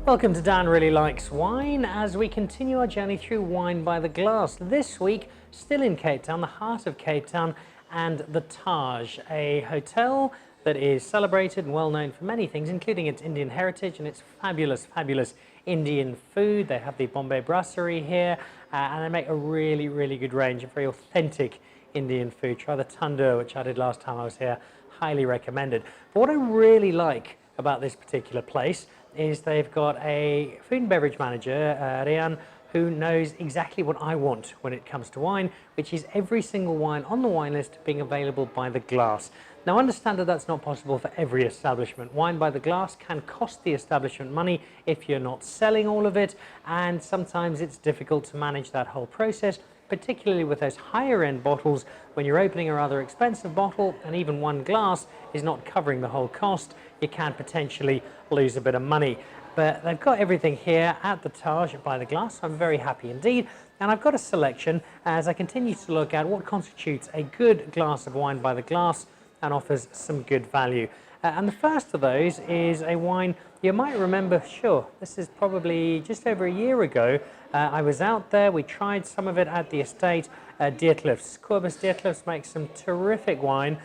Welcome to Dan Really Likes Wine as we continue our journey through wine by the glass. This week, still in Cape Town, the heart of Cape Town, and the Taj, a hotel that is celebrated and well known for many things, including its Indian heritage and its fabulous, fabulous Indian food. They have the Bombay Brasserie here, and they make a really, really good range of very authentic Indian food. Try the tandoor, which I did last time I was here, highly recommended. But what I really like about this particular place is they've got a food and beverage manager, Rian, who knows exactly what I want when it comes to wine, which is every single wine on the wine list being available by the glass. Now, understand that that's not possible for every establishment. Wine by the glass can cost the establishment money if you're not selling all of it, and sometimes it's difficult to manage that whole process, particularly with those higher end bottles. When you're opening a rather expensive bottle and even one glass is not covering the whole cost, you can potentially lose a bit of money. But they've got everything here at the Taj by the glass. I'm very happy indeed. And I've got a selection as I continue to look at what constitutes a good glass of wine by the glass and offers some good value. And the first of those is a wine you might remember, sure, this is probably just over a year ago. I was out there, we tried some of it at the estate. Detlefs, Detlefs makes some terrific wine.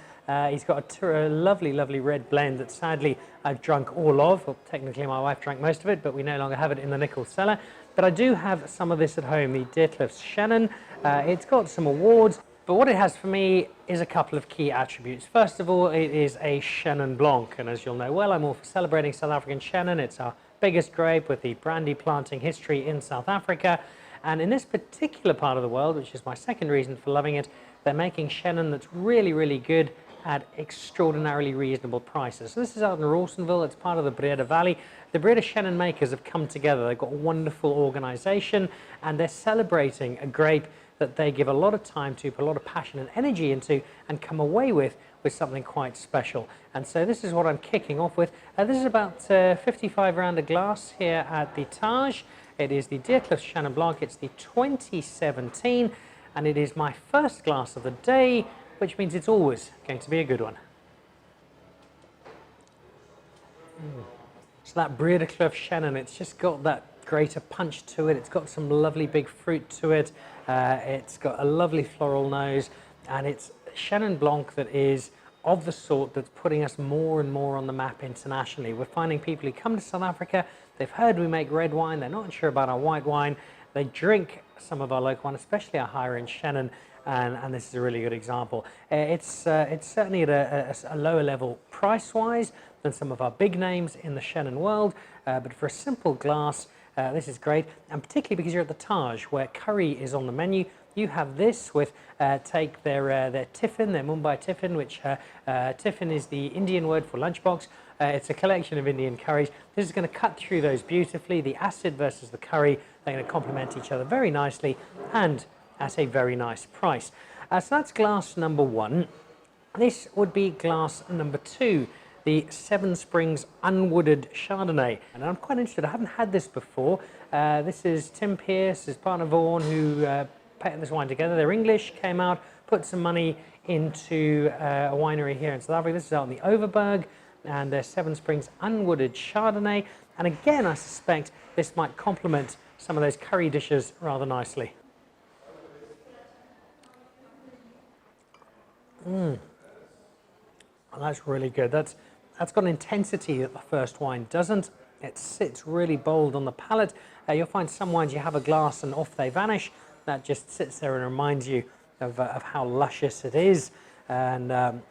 He's got a lovely, lovely red blend that sadly I've drunk all of. Well, technically my wife drank most of it, but we no longer have it in the nickel cellar. But I do have some of this at home, the Detlef Shannon. It's got some awards. But what it has for me is a couple of key attributes. First of all, it is a Chenin Blanc, and as you'll know well, I'm all for celebrating South African Chenin. It's our biggest grape with the brandy planting history in South Africa. And in this particular part of the world, which is my second reason for loving it, they're making Chenin that's really, really good at extraordinarily reasonable prices. So this is out in Rawsonville. It's part of the Breda Valley. The Breda Shannon makers have come together. They've got a wonderful organization, and they're celebrating a grape that they give a lot of time to, put a lot of passion and energy into, and come away with something quite special. And so this is what I'm kicking off with. This is about 55 rand a glass here at the Taj. It is the Detlef Shannon Blanc. It's the 2017, and it is my first glass of the day, which means it's always going to be a good one. So that Detlef Shannon, it's just got that greater punch to it. It's got some lovely big fruit to it. It's got a lovely floral nose, and it's Chenin Blanc that is of the sort that's putting us more and more on the map internationally. We're finding people who come to South Africa, they've heard we make red wine, they're not sure about our white wine, they drink some of our local wine, especially our higher end Chenin, and this is a really good example. It's certainly at a lower level price-wise than some of our big names in the Chenin world, but for a simple glass, this is great, and particularly because you're at the Taj, where curry is on the menu. You have this with, take their tiffin, their Mumbai tiffin, which tiffin is the Indian word for lunchbox. It's a collection of Indian curries. This is going to cut through those beautifully. The acid versus the curry, they're going to complement each other very nicely and at a very nice price. So that's glass number one. This would be glass number two, the Seven Springs Unwooded Chardonnay. And I'm quite interested, I haven't had this before. This is Tim Pearce, his partner Vaughan, who put this wine together. They're English, came out, put some money into a winery here in South Africa. This is out in the Overberg, and their Seven Springs Unwooded Chardonnay. And again, I suspect this might complement some of those curry dishes rather nicely. Oh, that's really good. That's got an intensity that the first wine doesn't. It sits really bold on the palate. You'll find some wines you have a glass and off they vanish. That just sits there and reminds you of how luscious it is. And I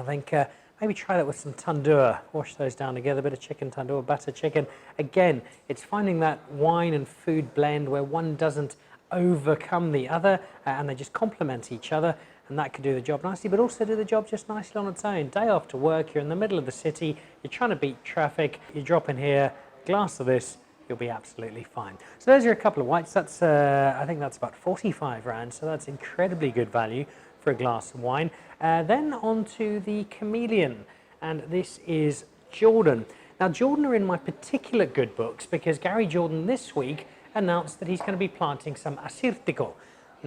think maybe try that with some tandoor. Wash those down together, a bit of chicken tandoor, butter chicken. Again, it's finding that wine and food blend where one doesn't overcome the other, and they just complement each other, and that could do the job nicely, but also do the job just nicely on its own. Day after work, you're in the middle of the city, you're trying to beat traffic, you drop in here, glass of this, you'll be absolutely fine. So those are a couple of whites. That's I think that's about 45 rand, so that's incredibly good value for a glass of wine. Then on to the Chameleon, and this is Jordaan. Now Jordaan are in my particular good books because Gary Jordaan this week announced that he's going to be planting some Assyrtiko.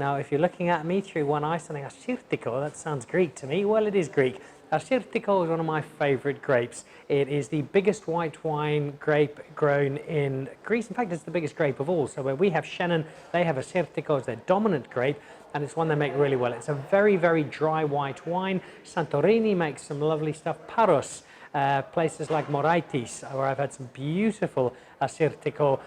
Now, if you're looking at me through one eye saying Assyrtiko, that sounds Greek to me. Well, it is Greek. Assyrtiko is one of my favourite grapes. It is the biggest white wine grape grown in Greece. In fact, it's the biggest grape of all. So where we have Shannon, they have Assyrtiko as their dominant grape, and it's one they make really well. It's a very, very dry white wine. Santorini makes some lovely stuff. Paros, places like Moraitis, where I've had some beautiful Assyrtiko,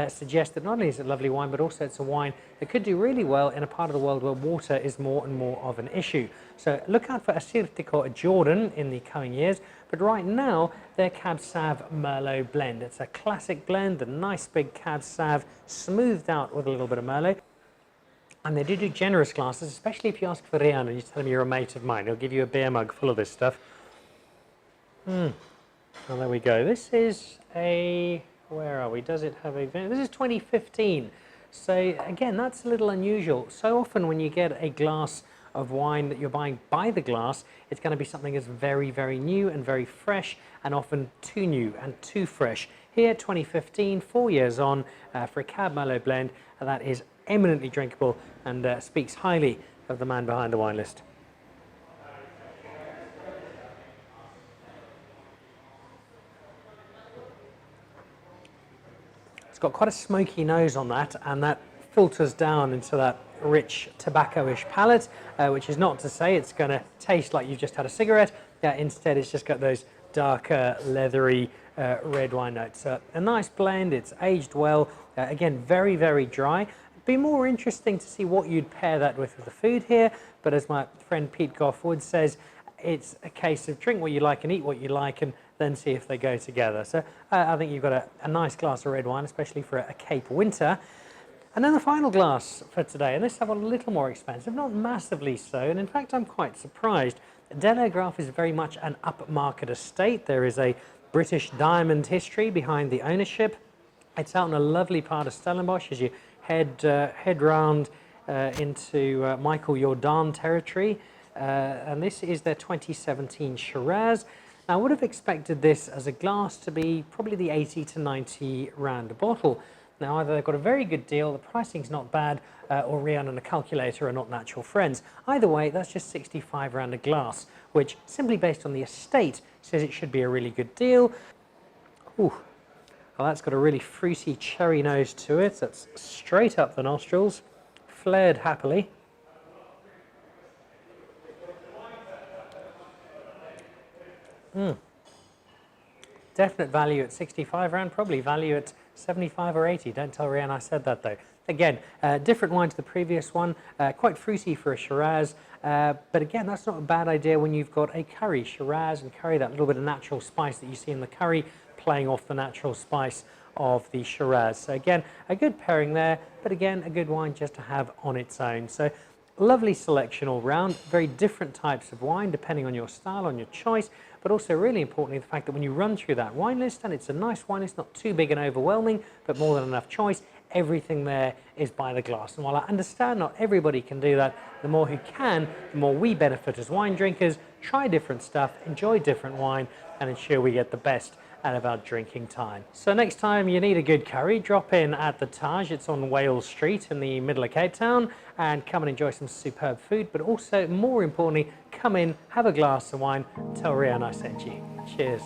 suggest that not only is it lovely wine, but also it's a wine that could do really well in a part of the world where water is more and more of an issue. So look out for Assyrtiko at Jordan in the coming years, but right now their Cab Sav Merlot blend. It's a classic blend, a nice big Cab Sav, smoothed out with a little bit of Merlot. And they do generous glasses, especially if you ask for Rian and you tell him you're a mate of mine. He'll give you a beer mug full of this stuff. Well, there we go. This is a... where are we? Does it have a... This is 2015. So again, that's a little unusual. So often when you get a glass of wine that you're buying by the glass, it's going to be something that's very, very new and very fresh, and often too new and too fresh. Here, 2015, 4 years on, for a Cab Merlot blend, and that is eminently drinkable and speaks highly of the man behind the wine list. It's got quite a smoky nose on that, and that filters down into that rich tobacco-ish palate, which is not to say it's going to taste like you've just had a cigarette. Instead, it's just got those darker, leathery red wine notes. A nice blend. It's aged well. Again, very, very dry. It'd be more interesting to see what you'd pair that with the food here, but as my friend Pete Goff-Wood says, it's a case of drink what you like and eat what you like, and then see if they go together. So I think you've got a nice glass of red wine, especially for a Cape winter. And then the final glass for today, and this is a little more expensive, not massively so, and in fact I'm quite surprised. Delaire Graff is very much an upmarket estate. There is a British diamond history behind the ownership. It's out in a lovely part of Stellenbosch as you head round into Michael Jordaan territory, and this is their 2017 Shiraz. Now, I would have expected this as a glass to be probably the 80 to 90 rand a bottle. Now, either they've got a very good deal, the pricing's not bad, or Rian and a calculator are not natural friends. Either way, that's just 65 rand a glass, which, simply based on the estate, says it should be a really good deal. Ooh. Well, that's got a really fruity cherry nose to it. That's straight up the nostrils, flared happily. Definite value at 65 rand, probably value at 75 or 80. Don't tell Rian I said that though. Again, different wine to the previous one, quite fruity for a Shiraz, but again, that's not a bad idea when you've got a curry. Shiraz and curry, that little bit of natural spice that you see in the curry, playing off the natural spice of the Shiraz. So again, a good pairing there, but again, a good wine just to have on its own. So lovely selection all round, very different types of wine depending on your style, on your choice, but also really importantly the fact that when you run through that wine list, and it's a nice wine list, not too big and overwhelming, but more than enough choice, everything there is by the glass. And while I understand not everybody can do that, the more who can, the more we benefit as wine drinkers, try different stuff, enjoy different wine, and ensure we get the best out of our drinking time. So next time you need a good curry, drop in at the Taj. It's on Wales Street in the middle of Cape Town, and come and enjoy some superb food, but also more importantly, come in, have a glass of wine, tell Rian I sent you. Cheers.